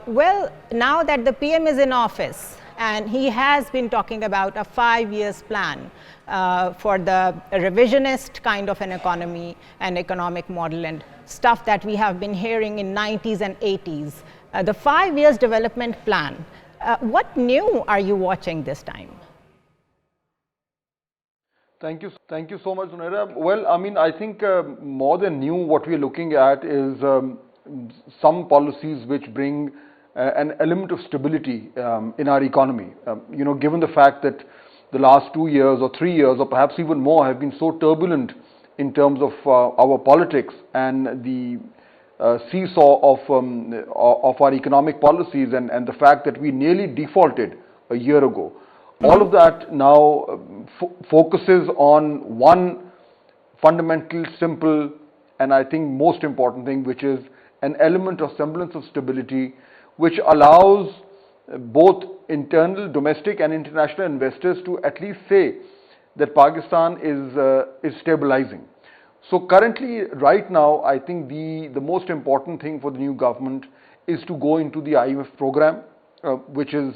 Well, now that the PM is in office and he has been talking about a 5-year plan for the revisionist kind of an economy and economic model and stuff that we have been hearing in 90s and 80s, the 5-year development plan, what new are you watching this time? Thank you so much, Zunaira. Well, I mean, I think more than new, what we're looking at is some policies which bring an element of stability in our economy. Given the fact that the last 2 years or 3 years or perhaps even more have been so turbulent in terms of our politics and the seesaw of our economic policies and the fact that we nearly defaulted a year ago. All of that now focuses on one fundamental, simple, and I think most important thing, which is an element of semblance of stability, which allows both internal, domestic and international investors to at least say that Pakistan is stabilizing. So currently, right now, I think the most important thing for the new government is to go into the IMF program, which is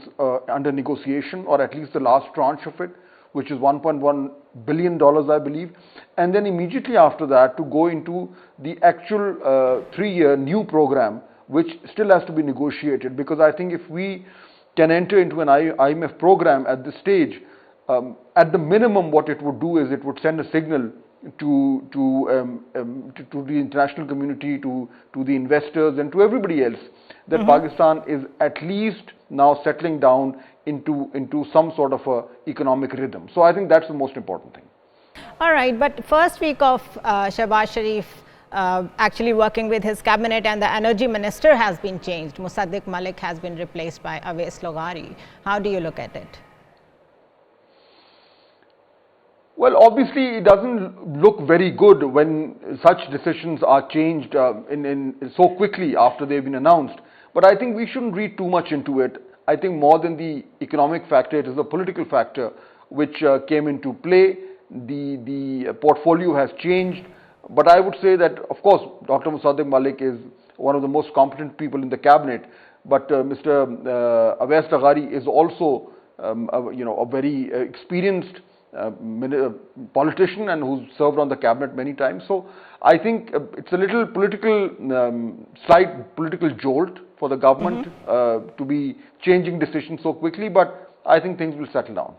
under negotiation, or at least the last tranche of it, which is $1.1 billion, I believe. And then immediately after that, to go into the actual 3-year new program, which still has to be negotiated. Because I think if we can enter into an IMF program at this stage, at the minimum what it would do is it would send a signal to the international community, to the investors and to everybody else that Pakistan is at least now settling down into some sort of a economic rhythm. So I think that's the most important thing. All right, but first week of Shehbaz Sharif actually working with his cabinet, and the energy minister has been changed. Musaddiq Malik has been replaced by Awais Loghari. How do you look at it? Well, obviously, it doesn't look very good when such decisions are changed in so quickly after they've been announced. But I think we shouldn't read too much into it. I think more than the economic factor, it is a political factor which came into play. The portfolio has changed. But I would say that, of course, Dr. Musaddiq Malik is one of the most competent people in the cabinet. But Mr. Awais Loghari is also, a very experienced politician and who's served on the cabinet many times. So I think it's a little slight political jolt for the government to be changing decisions so quickly, but I think things will settle down.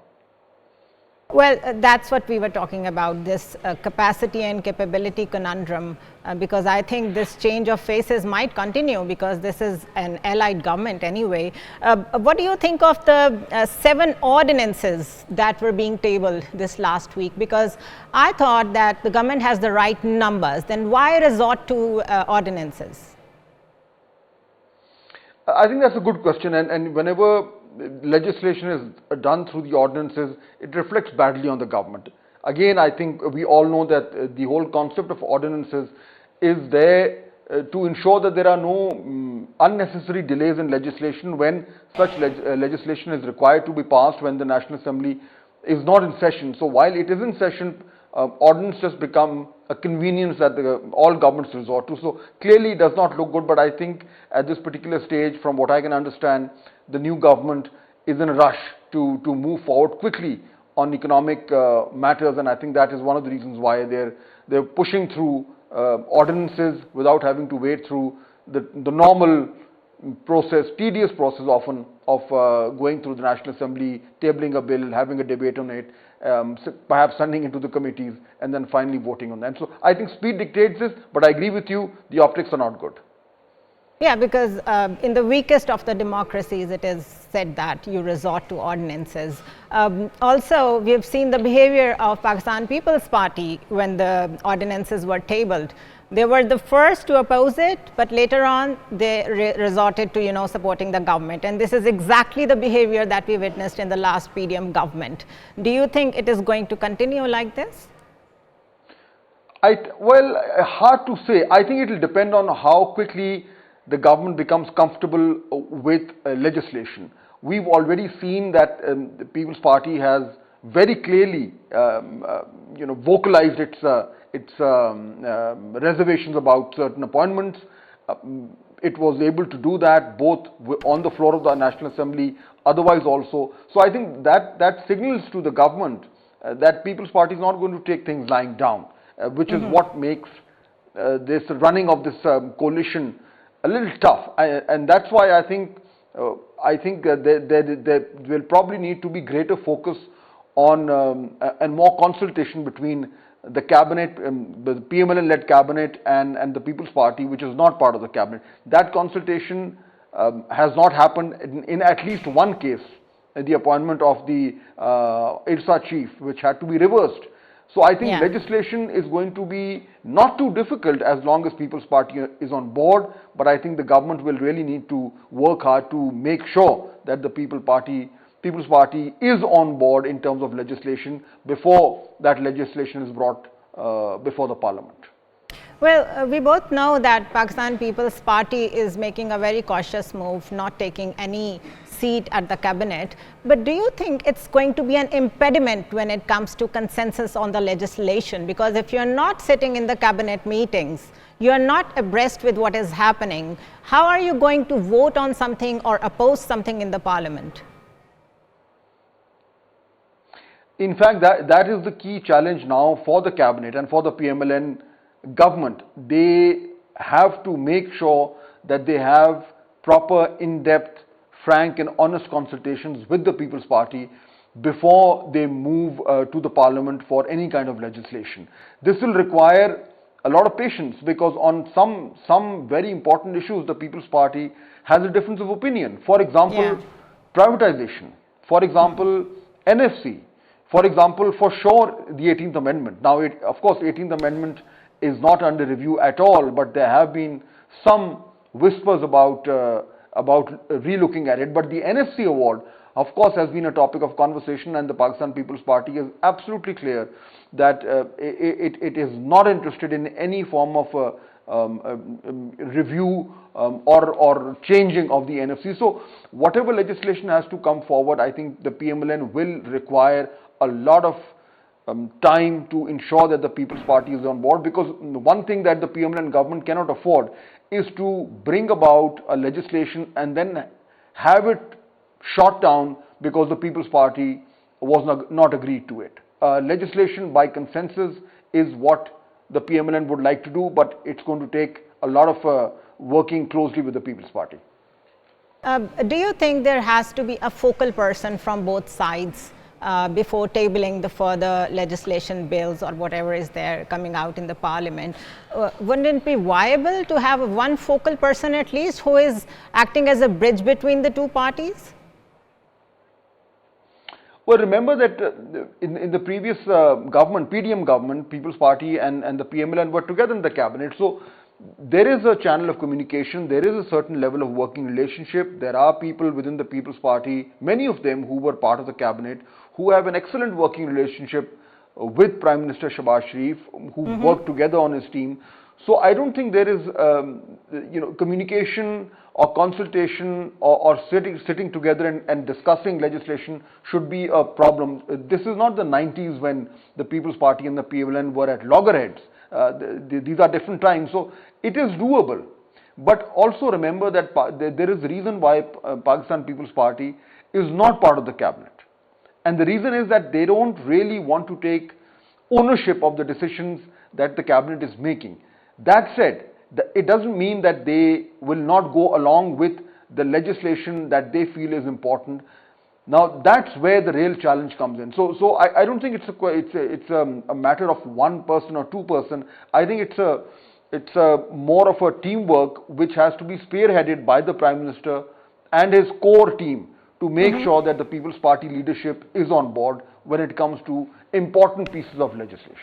Well, that's what we were talking about, this capacity and capability conundrum, because I think this change of faces might continue because this is an allied government anyway. What do you think of the 7 ordinances that were being tabled this last week? Because I thought that the government has the right numbers, then why resort to ordinances? I think that's a good question, and whenever legislation is done through the ordinances, it reflects badly on the government. Again, I think we all know that the whole concept of ordinances is there to ensure that there are no unnecessary delays in legislation when such legislation is required to be passed when the National Assembly is not in session. So while it is in session, ordinances become a convenience that all governments resort to. So clearly it does not look good, but I think at this particular stage, from what I can understand, the new government is in a rush to move forward quickly on economic matters, and I think that is one of the reasons why they're pushing through ordinances without having to wait through the normal process, tedious process often, of going through the National Assembly, tabling a bill, having a debate on it, perhaps sending it to the committees, and then finally voting on that. So I think speed dictates this, but I agree with you, the optics are not good. Yeah, because in the weakest of the democracies, it is said that you resort to ordinances. Also, we have seen the behavior of Pakistan People's Party when the ordinances were tabled. They were the first to oppose it, but later on they resorted to, supporting the government. And this is exactly the behavior that we witnessed in the last PDM government. Do you think it is going to continue like this? Well, hard to say. I think it will depend on how quickly the government becomes comfortable with legislation. We've already seen that the People's Party has very clearly, vocalized its reservations about certain appointments. it was able to do that both on the floor of the National Assembly, otherwise also. So I think that signals to the government that People's Party is not going to take things lying down, which is what makes this running of this coalition a little tough. And that's why I think there will probably need to be greater focus on and more consultation between the cabinet, the PML-N-led cabinet and the People's Party, which is not part of the cabinet. That consultation has not happened in at least one case, the appointment of the IRSA chief, which had to be reversed. So I think legislation is going to be not too difficult as long as People's Party is on board, but I think the government will really need to work hard to make sure that the People's Party is on board in terms of legislation before that legislation is brought before the parliament. Well, we both know that Pakistan People's Party is making a very cautious move, not taking any seat at the cabinet. But do you think it's going to be an impediment when it comes to consensus on the legislation? Because if you're not sitting in the cabinet meetings, you're not abreast with what is happening, how are you going to vote on something or oppose something in the parliament? In fact, that is the key challenge now for the cabinet and for the PML-N government. They have to make sure that they have proper, in-depth, frank and honest consultations with the People's Party before they move to the parliament for any kind of legislation. This will require a lot of patience, because on some very important issues the People's Party has a difference of opinion. For example, privatization. For example, NFC. For example, for sure, the 18th Amendment. Now, of course, 18th Amendment is not under review at all, but there have been some whispers about relooking at it. But the NFC award, of course, has been a topic of conversation, and the Pakistan People's Party is absolutely clear that it is not interested in any form of review or changing of the NFC. So whatever legislation has to come forward, I think the PML-N will require a lot of time to ensure that the People's Party is on board, because one thing that the PML-N government cannot afford is to bring about a legislation and then have it shot down because the People's Party was not agreed to it. Legislation by consensus is what the PML-N would like to do, but it's going to take a lot of working closely with the People's Party. Do you think there has to be a focal person from both sides before tabling the further legislation bills or whatever is there coming out in the parliament? Wouldn't it be viable to have one focal person at least who is acting as a bridge between the two parties? Well, remember that in the previous government, PDM government, People's Party and the PML-N were together in the cabinet. So there is a channel of communication, there is a certain level of working relationship. There are people within the People's Party, many of them who were part of the cabinet, who have an excellent working relationship with Prime Minister Shahbaz Sharif, who work together on his team. So I don't think there is communication or consultation or sitting together and discussing legislation should be a problem. This is not the 90s when the People's Party and the PML-N were at loggerheads. These are different times, so it is doable. But also remember that there is a reason why Pakistan People's Party is not part of the cabinet. And the reason is that they don't really want to take ownership of the decisions that the cabinet is making. That said, it doesn't mean that they will not go along with the legislation that they feel is important. Now that's where the real challenge comes in. So I don't think it's a matter of one person or two person. I think it's more of a teamwork which has to be spearheaded by the Prime Minister and his core team to make sure that the People's Party leadership is on board when it comes to important pieces of legislation.